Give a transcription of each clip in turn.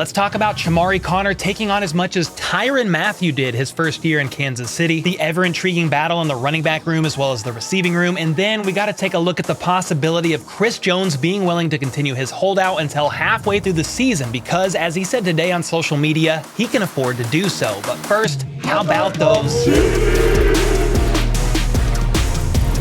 Let's talk about Chamarri Conner taking on as much as Tyrann Mathieu did his first year in Kansas City, the ever-intriguing battle in the running back room as well as the receiving room, and then we got to take a look at the possibility of Chris Jones being willing to continue his holdout until halfway through the season because, as he said today on social media, he can afford to do so. But first, how about those?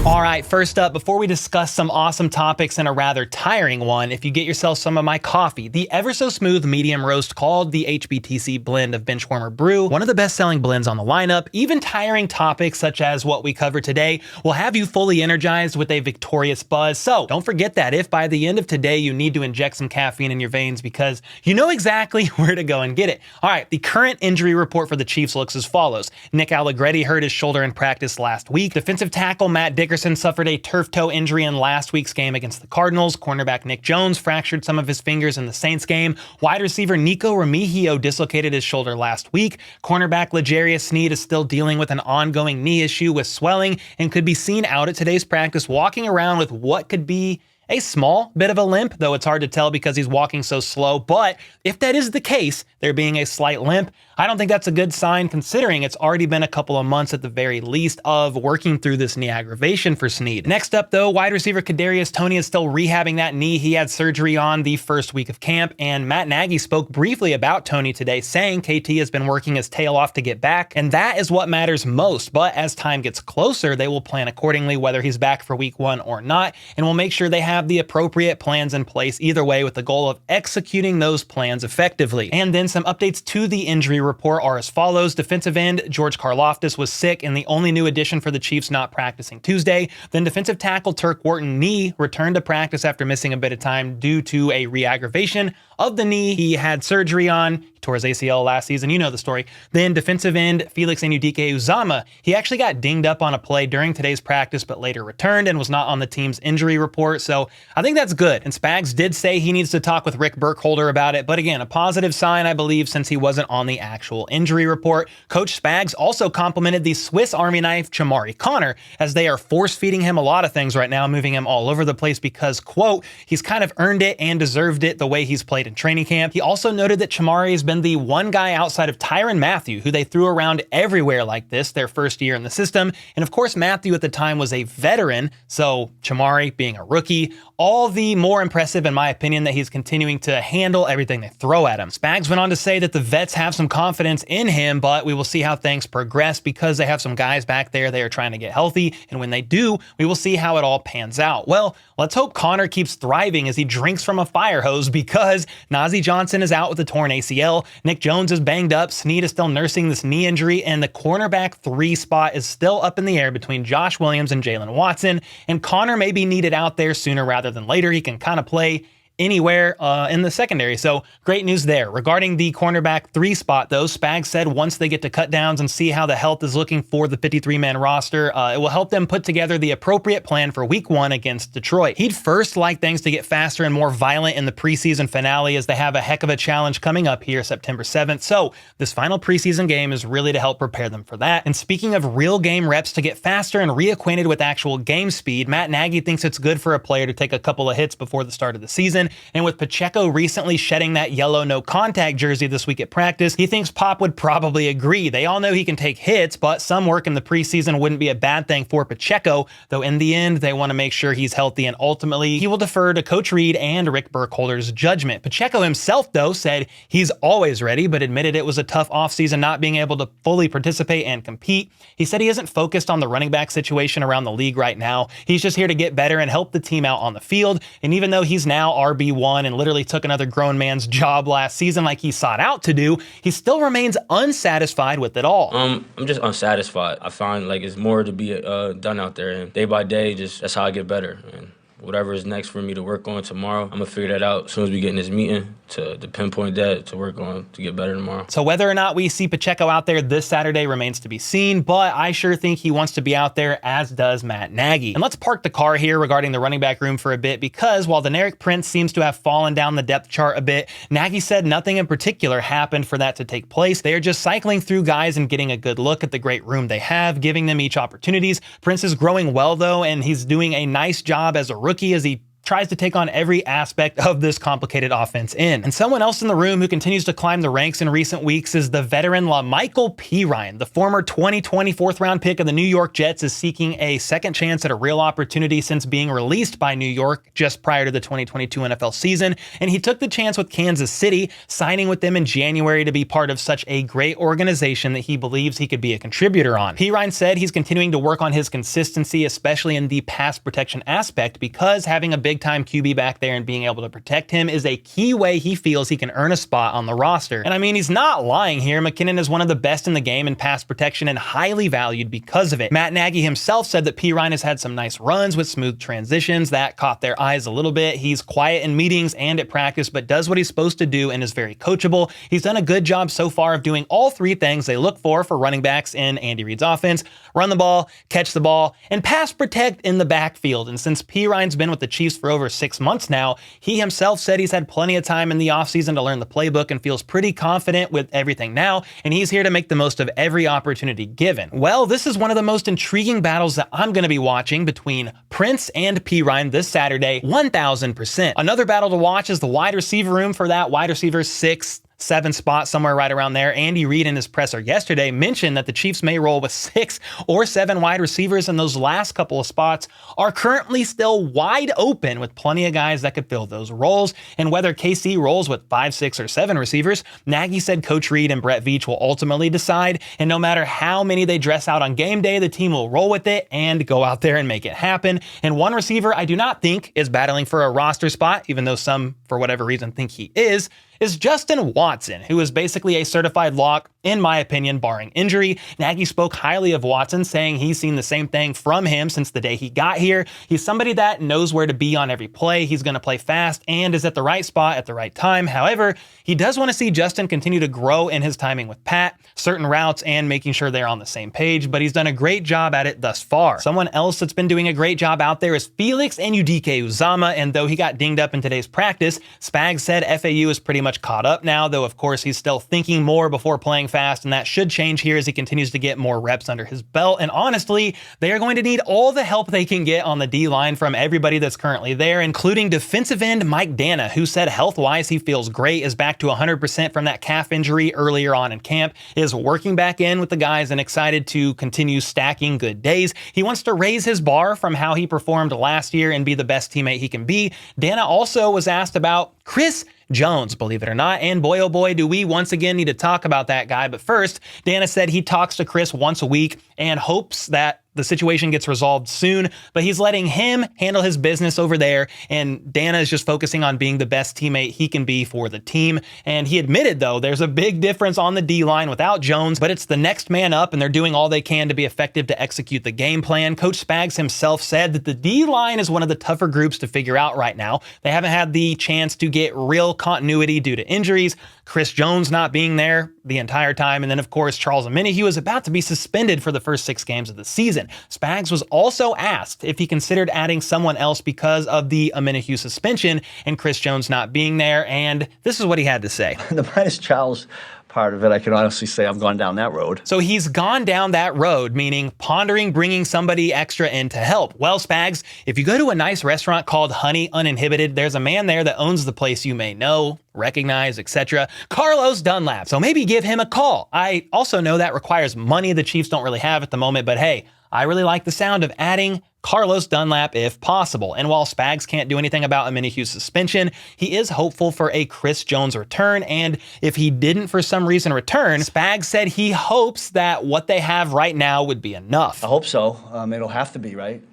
All right, first up, before we discuss some awesome topics and a rather tiring one, if you get yourself some of my coffee, the ever so smooth medium roast called the HBTC blend of Benchwarmer Brew, one of the best selling blends on the lineup, even tiring topics such as what we cover today will have you fully energized with a victorious buzz. So don't forget that if by the end of today you need to inject some caffeine in your veins because you know exactly where to go and get it. All right, the current injury report for the Chiefs looks as follows. Nick Allegretti hurt his shoulder in practice last week. Defensive tackle Matt Dickerson suffered a turf toe injury in last week's game against the Cardinals. Cornerback Nick Jones fractured some of his fingers in the Saints game. Wide receiver Nico Remigio dislocated his shoulder last week. Cornerback L'Jarius Sneed is still dealing with an ongoing knee issue with swelling and could be seen out at today's practice walking around with what could be a small bit of a limp, though it's hard to tell because he's walking so slow. But if that is the case, there being a slight limp, I don't think that's a good sign considering it's already been a couple of months at the very least of working through this knee aggravation for Sneed. Next up though, wide receiver Toney is still rehabbing that knee he had surgery on the first week of camp, and Matt Nagy spoke briefly about Toney today, saying KT has been working his tail off to get back, and that is what matters most. But as time gets closer, they will plan accordingly whether he's back for week 1 or not, and will make sure they have the appropriate plans in place either way with the goal of executing those plans effectively. And then some updates to the injury report are as follows. Defensive end George Karlaftis was sick and the only new addition for the Chiefs not practicing Tuesday. Then defensive tackle Turk Wharton knee returned to practice after missing a bit of time due to a re-aggravation of the knee he had surgery on. He tore his ACL last season, you know the story. Then defensive end Felix Anudike-Uzomah, he actually got dinged up on a play during today's practice but later returned and was not on the team's injury report, so I think that's good. And Spags did say he needs to talk with Rick Burkholder about it, but again, a positive sign I believe since he wasn't on the actual injury report. Coach Spags also complimented the Swiss Army knife Chamarri Conner as they are force-feeding him a lot of things right now, moving him all over the place because, quote, he's kind of earned it and deserved it the way he's played in training camp. He also noted that Chamarri has been the one guy outside of Tyrann Mathieu who they threw around everywhere like this their first year in the system. And of course, Mathieu at the time was a veteran, so Chamarri being a rookie, all the more impressive in my opinion that he's continuing to handle everything they throw at him. Spags went on to say that the vets have some confidence in him, but we will see how things progress because they have some guys back there they are trying to get healthy, and when they do, we will see how it all pans out. Well, let's hope Conner keeps thriving as he drinks from a fire hose because Nazeeh Johnson is out with a torn ACL, Nick Jones is banged up, Sneed is still nursing this knee injury, and the cornerback 3 spot is still up in the air between Josh Williams and Jalen Watson, and Conner may be needed out there sooner rather than later. He can kind of play anywhere in the secondary. So great news there. Regarding the cornerback 3 spot though, Spags said once they get to cut downs and see how the health is looking for the 53-man roster, it will help them put together the appropriate plan for week 1 against Detroit. He'd first like things to get faster and more violent in the preseason finale as they have a heck of a challenge coming up here September 7th. So this final preseason game is really to help prepare them for that. And speaking of real game reps to get faster and reacquainted with actual game speed, Matt Nagy thinks it's good for a player to take a couple of hits before the start of the season. And with Pacheco recently shedding that yellow no contact jersey this week at practice, he thinks Pop would probably agree. They all know he can take hits, but some work in the preseason wouldn't be a bad thing for Pacheco, though in the end, they want to make sure he's healthy and ultimately he will defer to Coach Reed and Rick Burkholder's judgment. Pacheco himself, though, said he's always ready, but admitted it was a tough offseason not being able to fully participate and compete. He said he isn't focused on the running back situation around the league right now. He's just here to get better and help the team out on the field. And even though he's now RB1 and literally took another grown man's job last season like he sought out to do, he still remains unsatisfied with it all. I'm just unsatisfied. I find like it's more to be done out there, and day by day, just that's how I get better. And whatever is next for me to work on tomorrow, I'm gonna figure that out as soon as we get in this meeting to pinpoint that, to work on to get better tomorrow. So whether or not we see Pacheco out there this Saturday remains to be seen, but I sure think he wants to be out there, as does Matt Nagy. And let's park the car here regarding the running back room for a bit, because while the Derrick Prince seems to have fallen down the depth chart a bit, Nagy said nothing in particular happened for that to take place. They are just cycling through guys and getting a good look at the great room they have, giving them each opportunities. Prince is growing well though, and he's doing a nice job as a rookie as he tries to take on every aspect of this complicated offense in. And someone else in the room who continues to climb the ranks in recent weeks is the veteran Michael Perine. The former 2020 fourth-round pick of the New York Jets is seeking a second chance at a real opportunity since being released by New York just prior to the 2022 NFL season, and he took the chance with Kansas City, signing with them in January to be part of such a great organization that he believes he could be a contributor on. Perine said he's continuing to work on his consistency, especially in the pass protection aspect, because having a big-time QB back there and being able to protect him is a key way he feels he can earn a spot on the roster. And I mean, he's not lying here. McKinnon is one of the best in the game in pass protection and highly valued because of it. Matt Nagy himself said that Perine has had some nice runs with smooth transitions that caught their eyes a little bit. He's quiet in meetings and at practice, but does what he's supposed to do and is very coachable. He's done a good job so far of doing all three things they look for running backs in Andy Reid's offense: run the ball, catch the ball, and pass protect in the backfield. And since Perine's been with the Chiefs for over 6 months now, he himself said he's had plenty of time in the offseason to learn the playbook and feels pretty confident with everything now, and he's here to make the most of every opportunity given. Well, this is one of the most intriguing battles that I'm going to be watching between Prince and Perine this Saturday, 1000%. Another battle to watch is the wide receiver room for that wide receiver 6, 7 spot, somewhere right around there. Andy Reid in his presser yesterday mentioned that the Chiefs may roll with 6 or 7 wide receivers, and those last couple of spots are currently still wide open with plenty of guys that could fill those roles. And whether KC rolls with 5, 6, or 7 receivers, Nagy said Coach Reid and Brett Veach will ultimately decide, and no matter how many they dress out on game day, the team will roll with it and go out there and make it happen. And one receiver I do not think is battling for a roster spot, even though some, for whatever reason, think he is Justin Watson, who is basically a certified lock, in my opinion, barring injury. Nagy spoke highly of Watson, saying he's seen the same thing from him since the day he got here. He's somebody that knows where to be on every play. He's going to play fast and is at the right spot at the right time. However, he does want to see Justin continue to grow in his timing with Pat, certain routes, and making sure they're on the same page, but he's done a great job at it thus far. Someone else that's been doing a great job out there is Felix Anudike-Uzomah, and though he got dinged up in today's practice, Spags said FAU is pretty much caught up now, though of course he's still thinking more before playing fast, and that should change here as he continues to get more reps under his belt. And honestly, they are going to need all the help they can get on the D-line from everybody that's currently there, including defensive end Mike Danna, who said health-wise he feels great, is back to 100% from that calf injury earlier on in camp, is working back in with the guys and excited to continue stacking good days. He wants to raise his bar from how he performed last year and be the best teammate he can be. Danna also was asked about Chris Jones, believe it or not, and boy oh boy do we once again need to talk about that guy. But first, Danna said he talks to Chris once a week and hopes that the situation gets resolved soon, but he's letting him handle his business over there, and Danna is just focusing on being the best teammate he can be for the team. And he admitted, though, there's a big difference on the D-line without Jones, but it's the next man up, and they're doing all they can to be effective to execute the game plan. Coach Spags himself said that the D-line is one of the tougher groups to figure out right now. They haven't had the chance to get real continuity due to injuries, Chris Jones not being there the entire time, and then, of course, Charles Omenihu is about to be suspended for the first 6 games of the season. Spags was also asked if he considered adding someone else because of the Omenihu suspension and Chris Jones not being there, and this is what he had to say. The minus Charles part of it, I can honestly say I've gone down that road. So he's gone down that road, meaning pondering bringing somebody extra in to help. Well, Spags, if you go to a nice restaurant called Honey Uninhibited, there's a man there that owns the place you may know, recognize, etc. Carlos Dunlap. So maybe give him a call. I also know that requires money the Chiefs don't really have at the moment, but hey, I really like the sound of adding Carlos Dunlap if possible. And while Spags can't do anything about Omenihu's suspension, he is hopeful for a Chris Jones return. And if he didn't for some reason return, Spags said he hopes that what they have right now would be enough. I hope so. It'll have to be, right?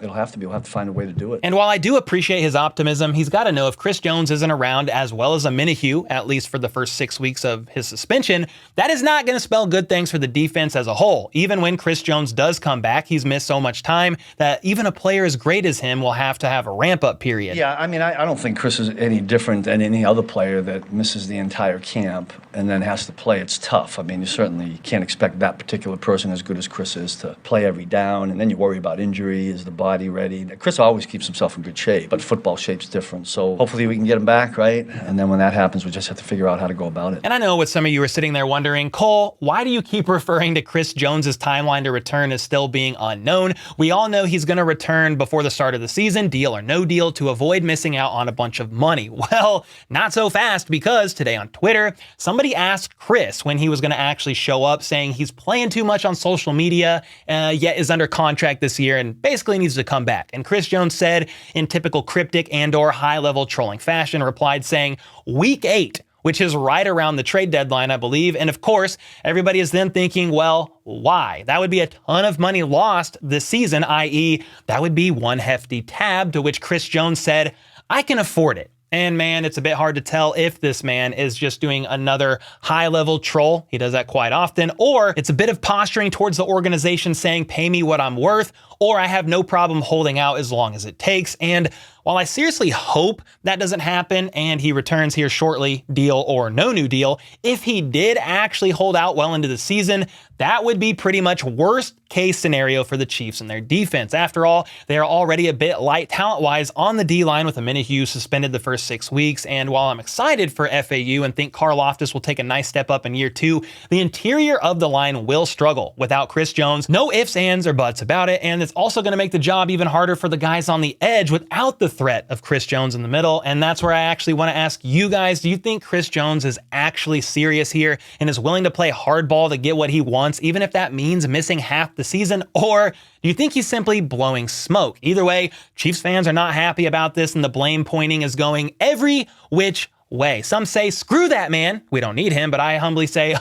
It'll have to be. We'll have to find a way to do it. And while I do appreciate his optimism, he's got to know if Chris Jones isn't around as well as Omenihu, at least for the first 6 weeks of his suspension, that is not going to spell good things for the defense as a whole. Even when Chris Jones does come back, he's missed so much time that even a player as great as him will have to have a ramp-up period. Yeah, I mean, I don't think Chris is any different than any other player that misses the entire camp and then has to play. It's tough. I mean, you certainly can't expect that particular person as good as Chris is to play every down, and then you worry about injury. Is the body body ready. Chris always keeps himself in good shape, but football shape's different. So hopefully we can get him back, right? And then when that happens, we just have to figure out how to go about it. And I know what some of you are sitting there wondering, Cole, why do you keep referring to Chris Jones's timeline to return as still being unknown? We all know he's going to return before the start of the season, deal or no deal, to avoid missing out on a bunch of money. Well, not so fast, because today on Twitter, somebody asked Chris when he was going to actually show up, saying he's playing too much on social media, yet is under contract this year and basically needs to come back. And Chris Jones said, in typical cryptic and/or high-level trolling fashion, replied saying, Week 8, which is right around the trade deadline, I believe. And of course, everybody is then thinking, well, why? That would be a ton of money lost this season, i.e., that would be one hefty tab, to which Chris Jones said, I can afford it. And man, it's a bit hard to tell if this man is just doing another high-level troll. He does that quite often. Or it's a bit of posturing towards the organization saying, pay me what I'm worth, or I have no problem holding out as long as it takes. And while I seriously hope that doesn't happen and he returns here shortly, deal or no new deal, if he did actually hold out well into the season, that would be pretty much worst case scenario for the Chiefs and their defense. After all, they are already a bit light talent-wise on the D-line with Mathieu suspended the first 6 weeks. And while I'm excited for FAU and think Karlaftis will take a nice step up in year 2, the interior of the line will struggle without Chris Jones. No ifs, ands, or buts about it. And it's also going to make the job even harder for the guys on the edge without the threat of Chris Jones in the middle. And that's where I actually want to ask you guys, do you think Chris Jones is actually serious here and is willing to play hardball to get what he wants, even if that means missing half the season? Or do you think he's simply blowing smoke? Either way, Chiefs fans are not happy about this, and the blame pointing is going every which way. Some say, screw that man, we don't need him, but I humbly say,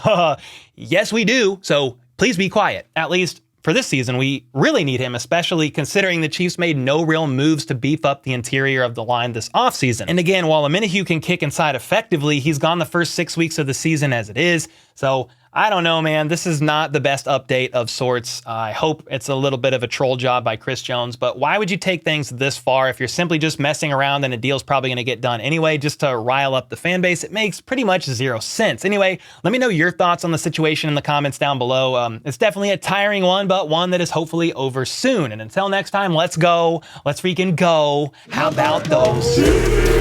yes, we do, so please be quiet. At least for this season, we really need him, especially considering the Chiefs made no real moves to beef up the interior of the line this offseason. And again, while Mathieu can kick inside effectively, he's gone the first 6 weeks of the season as it is. So I don't know, man. This is not the best update of sorts. I hope it's a little bit of a troll job by Chris Jones, but why would you take things this far if you're simply just messing around and a deal's probably going to get done anyway, just to rile up the fan base? It makes pretty much zero sense. Anyway, let me know your thoughts on the situation in the comments down below. It's definitely a tiring one, but one that is hopefully over soon. And until next time, let's go. Let's freaking go. How about those?